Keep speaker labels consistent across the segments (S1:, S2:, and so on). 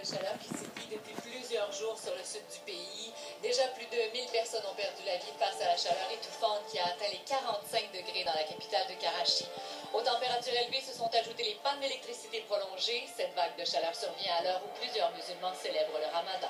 S1: de chaleur qui sévit depuis plusieurs jours sur le sud du pays. Déjà plus de 1000 personnes ont perdu la vie face à la chaleur étouffante qui a atteint les 45 degrés dans la capitale de Karachi. Aux températures élevées se sont ajoutées les pannes d'électricité prolongées. Cette vague de chaleur survient à l'heure où plusieurs musulmans célèbrent le ramadan.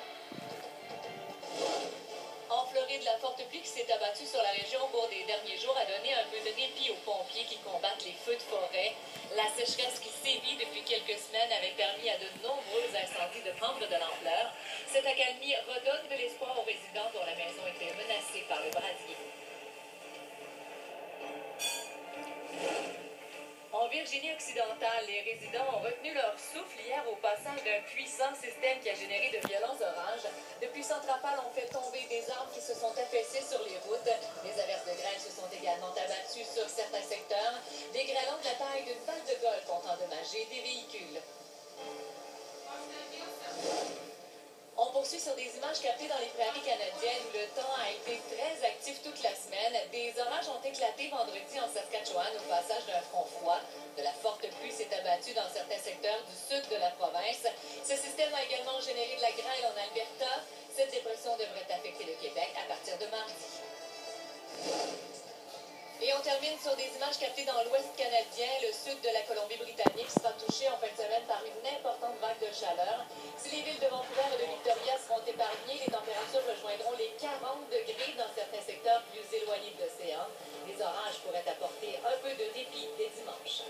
S1: En Floride, la forte pluie qui s'est abattue sur la région au cours des derniers jours a donné un peu de répit aux pompiers qui combattent les feux de forêt. La sécheresse qui sévit depuis quelques semaines avait permis à de nombreux incendies de prendre de l'ampleur. Cette accalmie redonne de l'espoir aux résidents dont la maison était menacée par le brasier. En Virginie-Occidentale, les résidents ont retenu leur souffle hier au passage d'un puissant système qui a généré de violents orages. De puissantes rafales ont fait tomber des arbres qui se sont affaissés sur les routes. Les averses de grêle se sont également abattues sur certains secteurs. Des grêlons de la taille d'une balle de golf ont endommagé des véhicules. On poursuit sur des images captées dans les prairies canadiennes où le temps a été très actif toute la semaine. Des orages ont éclaté vendredi en Saskatchewan au passage d'un front froid. De la forte pluie s'est abattue dans certains secteurs du sud de la province. Ce système a également généré de la grêle en Alberta. Cette dépression devrait affecter le Québec à partir de mardi. Et on termine sur des images captées dans l'ouest canadien. Le sud de la Colombie-Britannique sera touché en fin de semaine par une importante vague de chaleur. Si les villes de Vancouver et de Victoria seront épargnées, les températures rejoindront les 40 degrés dans certains secteurs plus éloignés de l'océan. Les orages pourraient apporter un peu de répit dès dimanche.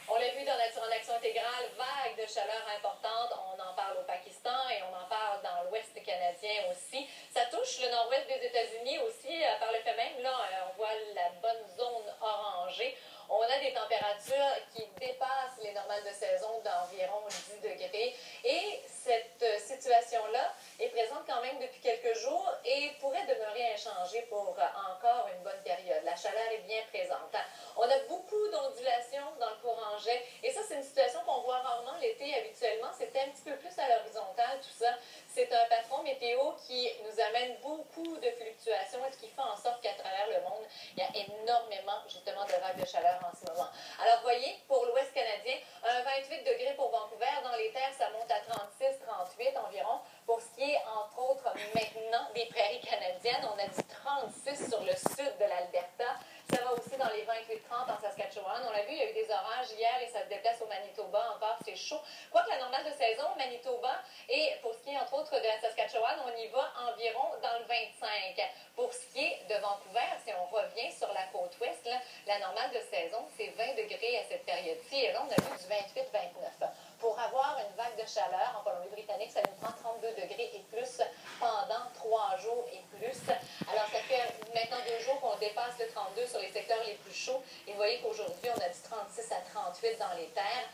S1: On l'a vu dans en action intégrale, vague de chaleur importante. On en parle au Pakistan et on en parle dans l'ouest canadien aussi. Ça touche le nord-ouest des États-Unis aussi par le fait même. Là, on voit la bonne zone orangée. On a des températures qui dépassent les normales de saison d'environ 10 degrés. Et cette situation-là est présente quand même depuis quelques jours et pourrait demeurer inchangée pour encore une bonne période. La chaleur est bien présente. On a beaucoup d'ondulations dans le courant jet. Et ça, c'est une situation qu'on voit rarement l'été habituellement. C'était un petit peu plus à l'horizontale, tout ça. C'est un patron météo qui nous amène beaucoup de fluctuations, ce qui fait en sorte qu'à travers le monde, il y a énormément, justement, de vagues de chaleur en ce moment. Alors, voyez, pour l'ouest canadien, un 28 degrés pour Vancouver. Dans les terres, ça monte à 36, 38 environ. Pour ce qui est, entre autres, maintenant, des prairies canadiennes, on a dit 36 sur le sud de l'Alberta. Ça va aussi dans les 28-30 en Saskatchewan. On l'a vu, il y a eu des orages hier et ça se déplace au Manitoba encore, c'est chaud. Quoique la normale de saison au Manitoba, et pour ce qui est entre autres de la Saskatchewan, on y va environ dans le 25. Pour ce qui est de Vancouver, si on revient sur la côte ouest, là, la normale de saison, c'est 20 degrés à cette période-ci. Et là, on a vu du 28-29. Pour avoir une vague de chaleur en Colombie-Britannique, ça nous prend 32 degrés et plus pendant 3 jours et plus. Alors, ça fait maintenant 2 jours qu'on dépasse le 32 sur les secteurs les plus chauds. Et vous voyez qu'aujourd'hui, on a du 36 à 38 dans les terres.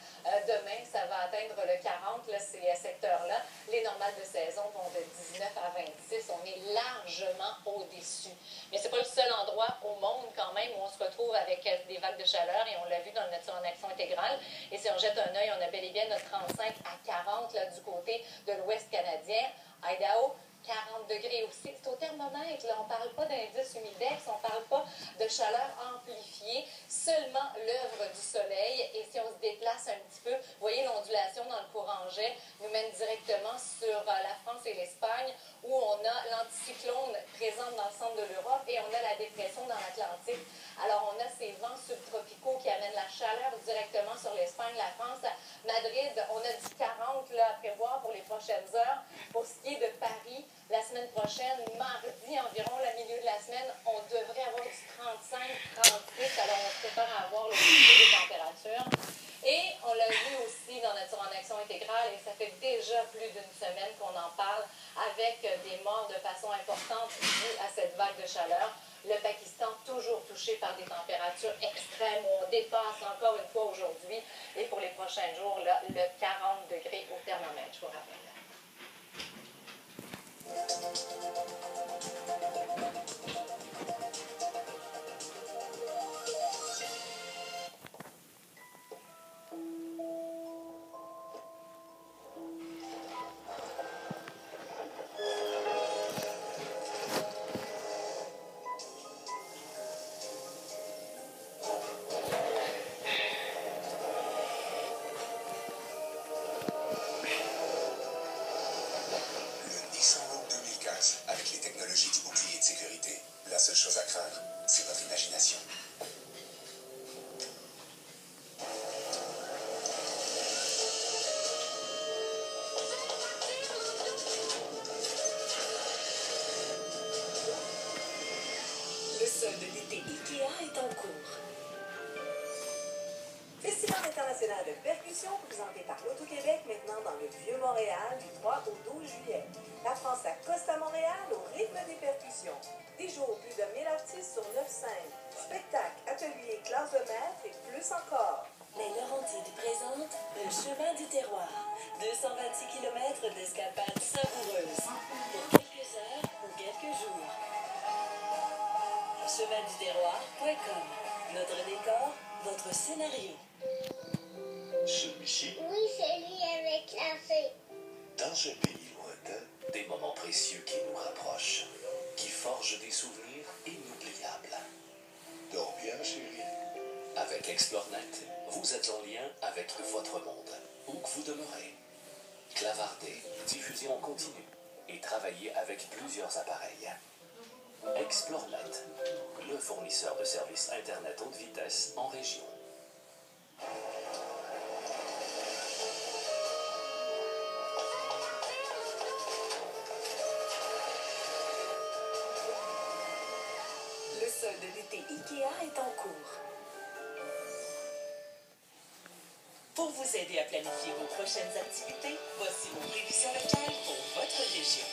S1: Demain, ça va atteindre le 40, là, ces secteurs-là. Les normales de saison vont de 19 à 26. On est largement au-dessus. Mais ce n'est pas le seul endroit au monde, quand même, où on se retrouve avec des vagues de chaleur. Et on l'a vu dans le Nature en action intégrale. Et si on jette un œil, on a bel et bien notre 35 à 40 là, du côté de l'ouest canadien. Idaho, 40 degrés aussi. C'est au thermomètre, là. On ne parle pas d'indice humidex, on ne parle pas de chaleur amplifiée, seulement l'œuvre du soleil. Et si on se déplace un petit peu, vous voyez l'ondulation dans le courant jet nous mène directement sur la France et l'Espagne, où on a l'anticyclone présent dans le centre de l'Europe et on a la dépression dans l'Atlantique. Alors, on a ces vents subtropicaux qui amènent la chaleur directement sur l'Espagne, la France. Madrid, on a du 40 là, à prévoir pour les prochaines heures. Pour ce qui est de Paris, la semaine prochaine, mardi environ, le milieu de la semaine, on devrait avoir du 35-38. Alors, on se prépare à avoir le pic des températures. Et on l'a vu aussi dans Nature en action intégrale, et ça fait déjà plus d'une semaine qu'on en parle, avec des morts de façon importante dues à cette vague de chaleur. Le Pakistan, toujours touché par des températures extrêmes, où on dépasse encore une fois aujourd'hui, et pour les prochains jours, là, le 40 degrés au thermomètre, je vous rappelle.
S2: seule chose à craindre, c'est votre imagination.
S3: Le solde d'été IKEA est en cours.
S4: Festival international de percussion présenté par l'Auto-Québec maintenant dans le Vieux-Montréal du 3 au 12 juillet. La France s'accoste à Montréal au rythme des percussions. Des jours, plus de 1000 artistes sur 9 scènes. Spectacles, ateliers, classes de maître et plus encore.
S3: Les Laurentides présentent le chemin du terroir. 226 km d'escapades savoureuses. Pour quelques heures ou quelques jours. Cheminduterroir.com. Notre décor, votre scénario.
S5: Celui-ci,
S6: Oui, celui avec la fée.
S5: dans un pays lointain, des moments précieux qui nous rapprochent, qui forgent des souvenirs inoubliables.
S2: Dors bien, chérie.
S5: Avec ExploreNet, vous êtes en lien avec votre monde, où que vous demeurez. Clavardez, diffusez en continu et travaillez avec plusieurs appareils. ExploreNet, le fournisseur de services Internet haute vitesse en région.
S3: Le solde d'été IKEA est en cours. Pour vous aider à planifier vos prochaines activités, voici vos prévisions locales pour votre région.